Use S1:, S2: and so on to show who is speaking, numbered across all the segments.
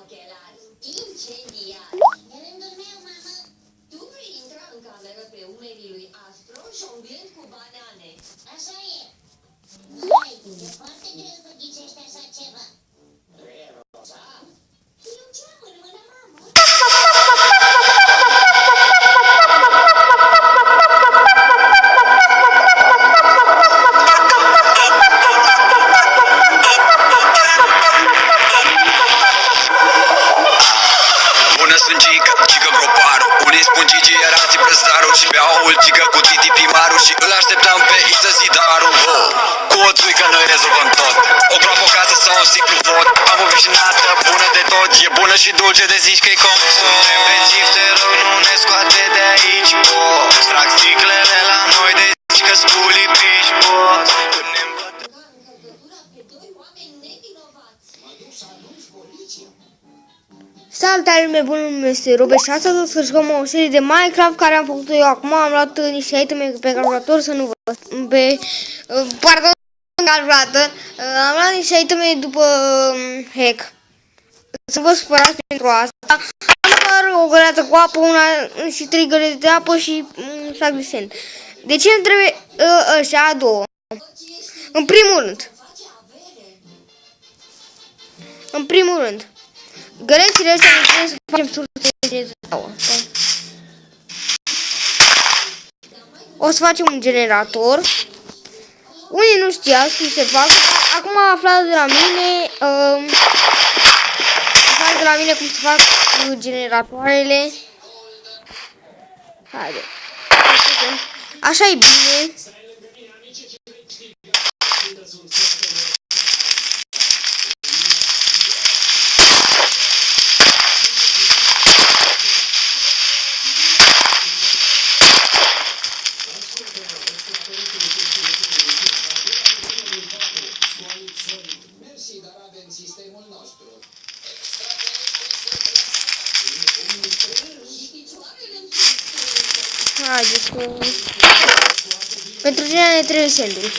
S1: ochelari incendiari. E rândul meu, mamă. Tu vei intra în cameră pe umerii lui Astro, jonglând cu banane. Așa e. Vai, e foarte greu să ghicești așa ceva. Rosa? Eu ce am în mână, mamă?
S2: Spun Gigi, iar alții brăzdarul și beau ultigă cu Titi primarul și îl așteptăm pe Isă Zidarul. Cu o țuică noi rezolvăm tot. O groapă, o casă sau un simplu vot. Am o vișinată bună de tot. E bună și dulce de zici că-i comfort. Suntem pe țif, te rog, nu ne scoate de aici, boss. Trag sticlele la noi de zici că spulii piși, boss. Când ne
S1: Încărcătura pe doi oameni nevinovați. Mă duc să anunț poliția.
S3: Salutare lume bună, nume este Robert și astăzi o să jucăm o serie de Minecraft care am făcut-o eu acum. Am luat niște iteme pe calculator să nu vă... Pardon, calculator. Am luat niște iteme după hack. Să vă supărați pentru asta. Am doar o găleată cu apă, una și 3 găleți de apă și un sac de sand. De ce îmi trebuie ăștia două? În primul rând, gălețile astea ne trebuie să facem surse de două. O să facem un generator. Unii nu știați cum se fac. Acum aflați de la mine. Aflați de la mine cum se fac generatoarele. Haide. Așa e bine. Haideți cu... Pentru cine ne trebuie sandul.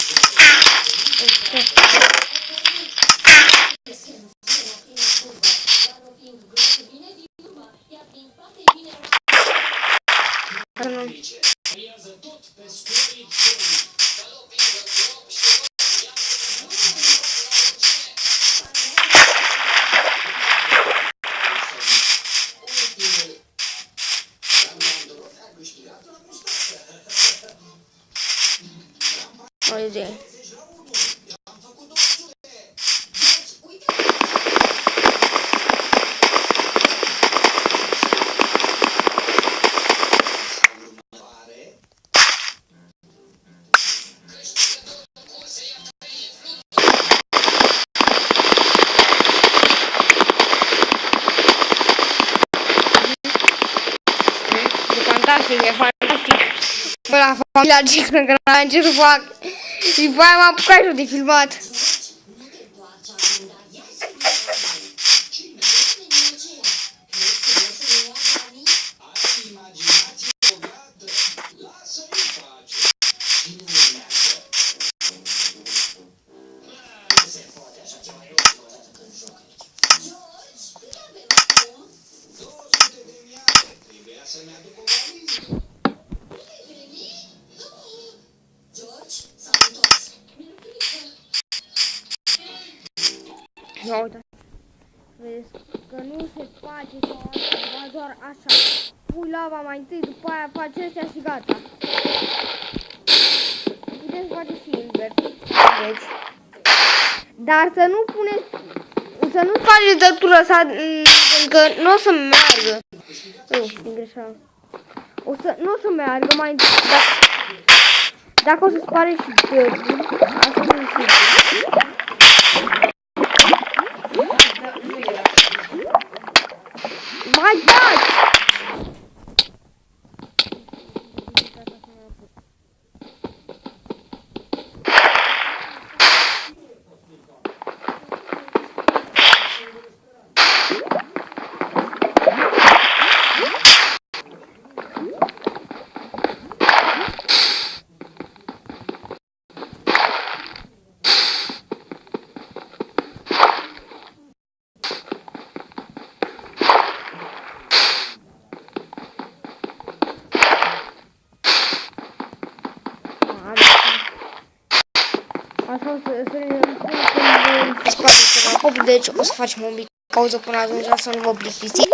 S3: Uite. E fantastic. Bă, la familia Gică, că n-am ce să fac. Și după aia m-am apucat eu de filmat. Ia uite. Vezi că nu se face sau altceva, doar așa. Pui lava mai întâi, după aia faci astea și gata. Puteți face și invers. Vedeți. Dar să nu puneți, să nu faceți dreptul lăsat, că nu o să meargă. Nu o să meargă mai întâi. Dacă o să spare și dreptul, asta nu e sigur. My God! deci o să facem un mic pauză până atunci să nu vă plictisiți.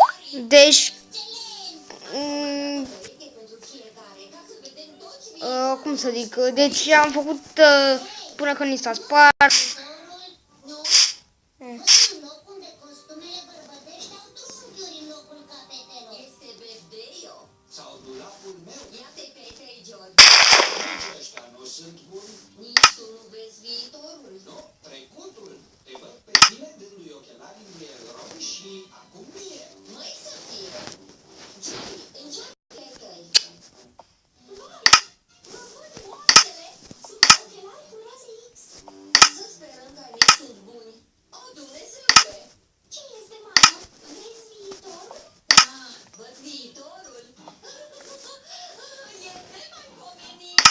S3: Deci, cum să zic, deci am făcut până când ni s-a spart.
S1: Locul unde costumele bărbătești au trunchiuri în locul capetelor. Este bebdeio.
S4: Sau dulapul meu.
S1: Ia-te pe tei, George.
S4: Ăștia nu sunt buni.
S1: Nici tu nu vezi viitorul.
S4: Nu, trecutul. Te văd pe tine dându-i ochelari în eroi și acum mie.
S1: Mai să fie. Johnny, încearcă pe tăi. Vai, mă văd oasele. Sunt ochelari cu raze X. Să sperăm că ei sunt buni. O, Dumnezeule! Ce este, mamă? Vezi viitorul? Ah, văd viitorul. E nemaipomenit.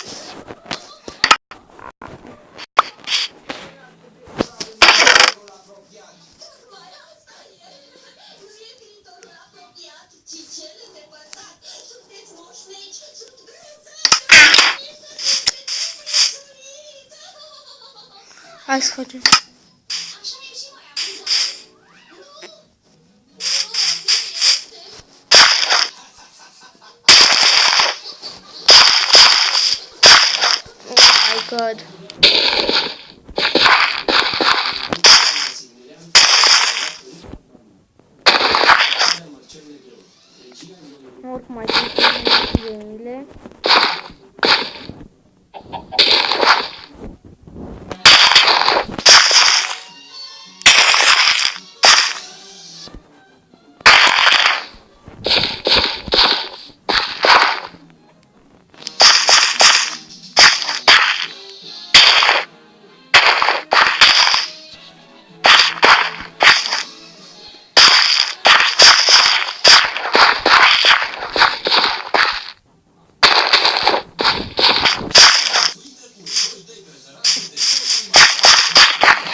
S1: Tocmai asta e. Nu e viitorul apropiat, ci cel îndepărtat. Sunteți moșneci, sunt grățări.
S3: Hai să facem.
S1: Așa e și mai amuzant. Nu!
S3: Oh my god. Oricum mai sunt ele.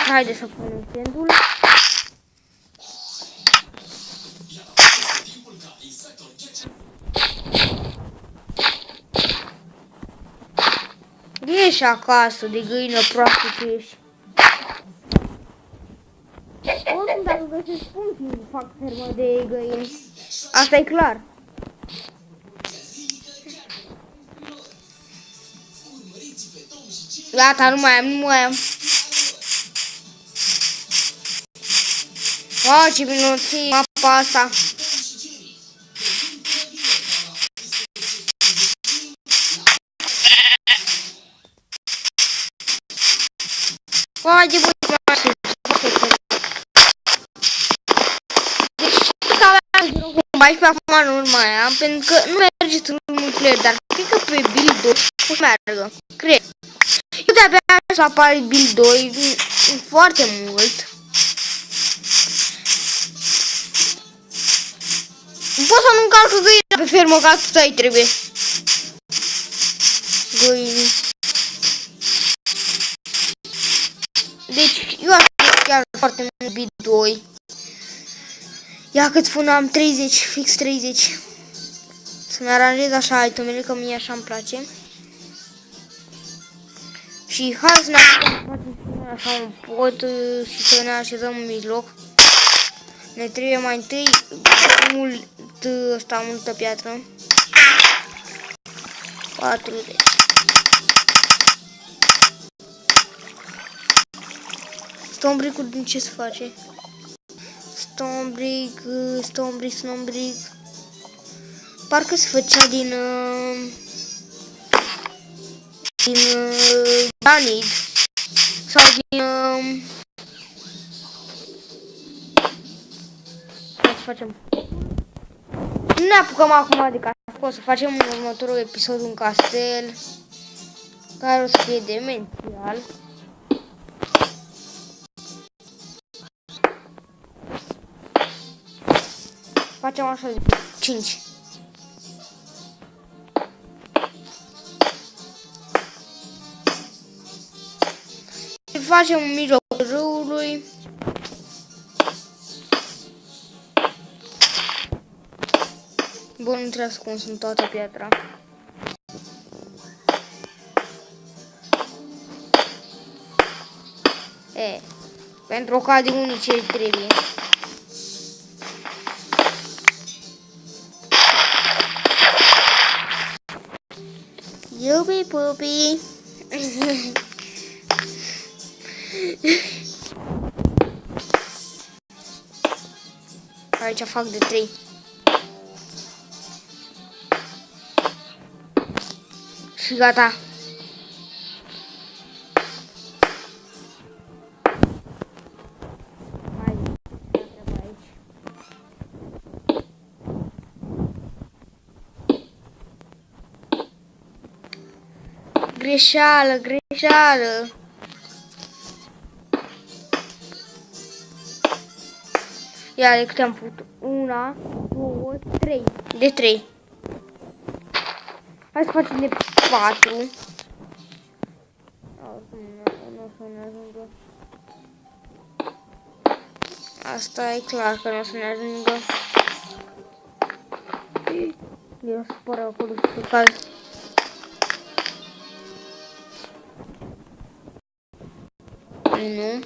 S3: Haide să punem pendul. Ieși acasă de găină proastă ce ești. Oricum dacă găsesc funcții fac fermă de găini. Asta e clar. Gata, nu mai am. Wow, ce minuții mapa asta. Wow, ce bun mașini. Deci, mai pe acum nu mai am, pentru că nu merge în multiplayer, dar cred că pe build 2 o să meargă. Cred. Eu de-abia să apare build 2 foarte mult. Pot să nu încarcă găina pe fermă, ca atâta îi trebuie. Găini. Deci, eu aș chiar foarte mult bit 2. Ia cât am 30, fix 30. Să-mi aranjez așa itemele, că mie așa îmi place. Și hai să ne facem așa un pod și să ne așezăm în mijloc. Ne trebuie mai întâi multă piatră. 40. Stone brick-ul din ce se face? Stone brick. Parcă se făcea din granit sau din să facem. Nu ne apucăm acum de castel, o să facem în următorul episod un castel care o să fie demențial. Facem așa de 5. Facem în mijlocul râului. Bun, nu trebuie să consum toată piatra. Pentru ocazii unice trebuie. Iubi pupi. Aici fac de 3. Și gata. Greșeală, greșeală. Ia de câte am făcut? 1, 2, 3. De 3. Hai să facem de 4. Nu o să ne ajungă. Asta e clar că nu o să ne ajungă. Eu o să spără acolo să cal. Unu,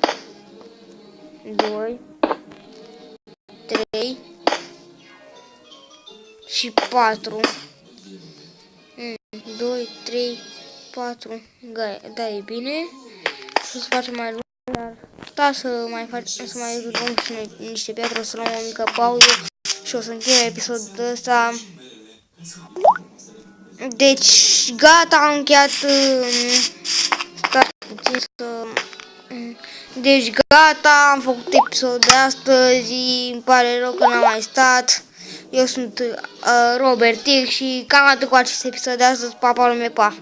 S3: 2, 3 și 4. 2, 3, 4. Da, e bine. Și o să facem mai lung. Dar da, să mai luăm și noi niște piatră, o să luăm o mică pauză și o să încheiem episodul ăsta. Deci, gata, am încheiat. Stați puțin să... Deci gata, am făcut episodul de astăzi, îmi pare rău că n-am mai stat. Eu sunt Robert X și cam atât cu acest episod de astăzi, pa, pa, lume, pa!